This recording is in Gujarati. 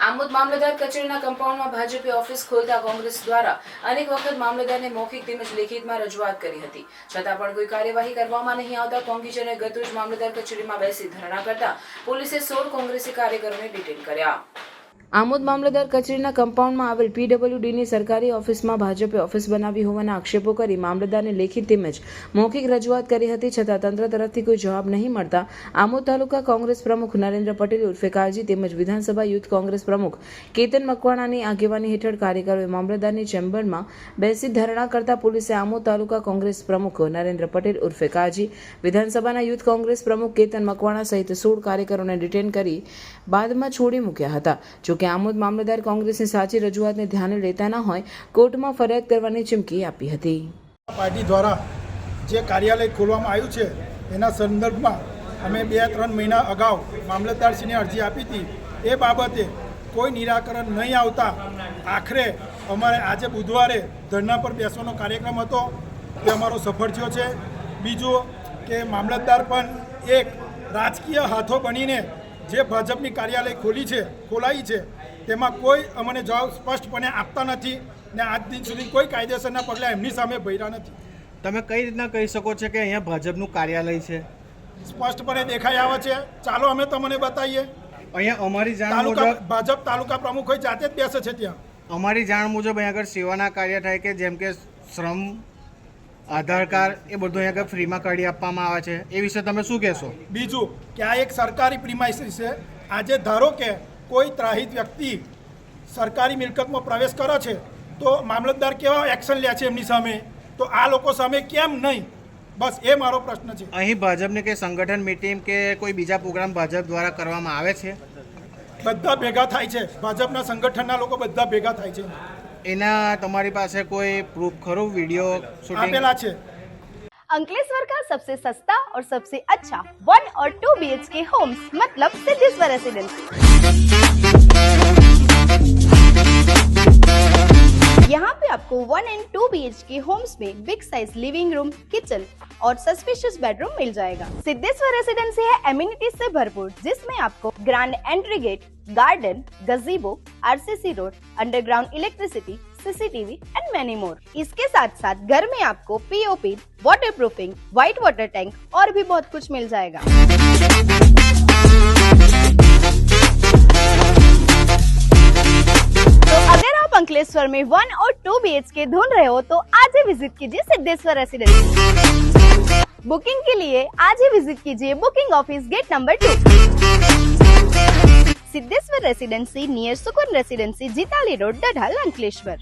આમોદ મામલતદાર કચેરીના કમ્પાઉન્ડમાં ભાજપે ઓફિસ ખોલતા કોંગ્રેસ દ્વારા અનેક વખત મામલતદારને મૌખિક તેમજ લેખિતમાં રજૂઆત કરી હતી, છતાં પણ કોઈ કાર્યવાહી કરવામાં નહીં આવતા કોંગ્રેસને ગતરોજ મામલતદાર કચેરીમાં બેસી ધરણા કરતા પોલીસે 16 કોંગ્રેસી કાર્યકરોને ડિટેન કર્યા। આમોદ મામલતદાર કચેરીના કમ્પાઉન્ડમાં આવેલ પીડબ્લ્યુડીની સરકારી ઓફિસમાં ભાજપે ઓફિસ બનાવી હોવાના આક્ષેપો કરી મામલતદારને લેખિત તેમજ મૌખિક રજૂઆત કરી હતી, છતાં તંત્ર તરફથી કોઈ જવાબ નહીં મળતા આમોદ તાલુકા કોંગ્રેસ પ્રમુખ નરેન્દ્ર પટેલ ઉર્ફે કાળજી તેમજ વિધાનસભા યુથ કોંગ્રેસ પ્રમુખ કેતન મકવાણાની આગેવાની હેઠળ કાર્યકરોએ મામલતદારની ચેમ્બરમાં બેસી ધરણા કરતા પોલીસે આમોદ તાલુકા કોંગ્રેસ પ્રમુખ નરેન્દ્ર પટેલ ઉર્ફે કાળજી, વિધાનસભાના યુથ કોંગ્રેસ પ્રમુખ કેતન મકવાણા સહિત 16 કાર્યકરોને ડિટેન કરી બાદમાં છોડી મૂક્યા હતા। કે આમોદ મામલતદાર કોંગ્રેસની સાચી રજૂઆતને ધ્યાને લેતા ન હોય કોર્ટમાં ફરિયાદ કરવાની ચીમકી આપી હતી। પાર્ટી દ્વારા જે કાર્યાલય ખોલવામાં આવ્યું છે એના સંદર્ભમાં અમે 2-3 મહિના અગાઉ મામલતદારશ્રીને અરજી આપી હતી। એ બાબતે કોઈ નિરાકરણ નહીં આવતા આખરે અમારે આજે બુધવારે ધરણા પર બેસવાનો કાર્યક્રમ હતો, તે અમારો સફળ થયો છે। બીજું કે મામલતદાર પણ એક રાજકીય હાથો બનીને જે ભાજપની કાર્યાલય ખોલાઈ છે તેમાં કોઈ અમને જવાબ સ્પષ્ટપણે આપતા નથી ને આજ દિન સુધી કોઈ કાયદેસરના પગલાં એમની સામે ભર્યા નથી। તમે કઈ રીતના કહી શકો છો કે અહીંયા ભાજપનું કાર્યાલય છે? સ્પષ્ટપણે દેખાઈ આવે છે, ચાલો અમે તમને બતાવીએ। અહીંયા અમારી જાણ તાલુકા મુજબ ભાજપ તાલુકા પ્રમુખ હોય જાતે જ બેસે છે ત્યાં। અમારી જાણ મુજબ અહીંયા આગળ સેવાના કાર્ય થાય કે જેમ કે શ્રમ, આધાર કાર્ડ એ બધું અહીંયા આગળ ફ્રીમાં કાઢી આપવામાં આવે છે, એ વિશે તમે શું કહેશો? બીજું કે આ એક સરકારી પ્રિમાઇસીસ છે। આજે ધારો કે કોઈ ત્રાહિત વ્યક્તિ સરકારી મિલકતમાં પ્રવેશ કરે છે તો મામલતદાર કેવા એક્શન લે છે એમની સામે, તો આ લોકો સામે કેમ નહીં? બસ એ મારો પ્રશ્ન છે। અહીં ભાજપની કે સંગઠન મીટિંગ કે કોઈ બીજા પ્રોગ્રામ ભાજપ દ્વારા કરવામાં આવે છે? બધા ભેગા થાય છે, ભાજપના સંગઠનના લોકો બધા ભેગા થાય છે। એના તમારી પાસે કોઈ પ્રૂફ ખરું? વિડીયો શૂટિંગ આપેલા છે। अंकलेश्वर का सबसे सस्ता और सबसे अच्छा 1 और 2 BHK होम्स मतलब सिद्धेश्वर रेसिडेंसी। यहाँ पे आपको 1 एंड 2 BHK होम्स में big size living room, kitchen और सस्पिशियस बेडरूम मिल जाएगा। सिद्धेश्वर रेसिडेंसी है एमिनिटीज से भरपूर, जिसमें आपको grand entry gate, garden, gazebo, RCC road, underground electricity, CCTV and many more. इसके साथ साथ घर में आपको POP, water proofing, white water tank और भी बहुत कुछ मिल जाएगा। तो अगर आप अंकलेश्वर में 1 और 2 BHK ढूंढ रहे हो तो आज ही विजिट कीजिए सिद्धेश्वर रेसिडेंसी। बुकिंग के लिए आज ही विजिट कीजिए booking office gate number 2, Siddheshwar Residency near Sukoon Residency, Jitali Road, Dadhal, Ankleshwar.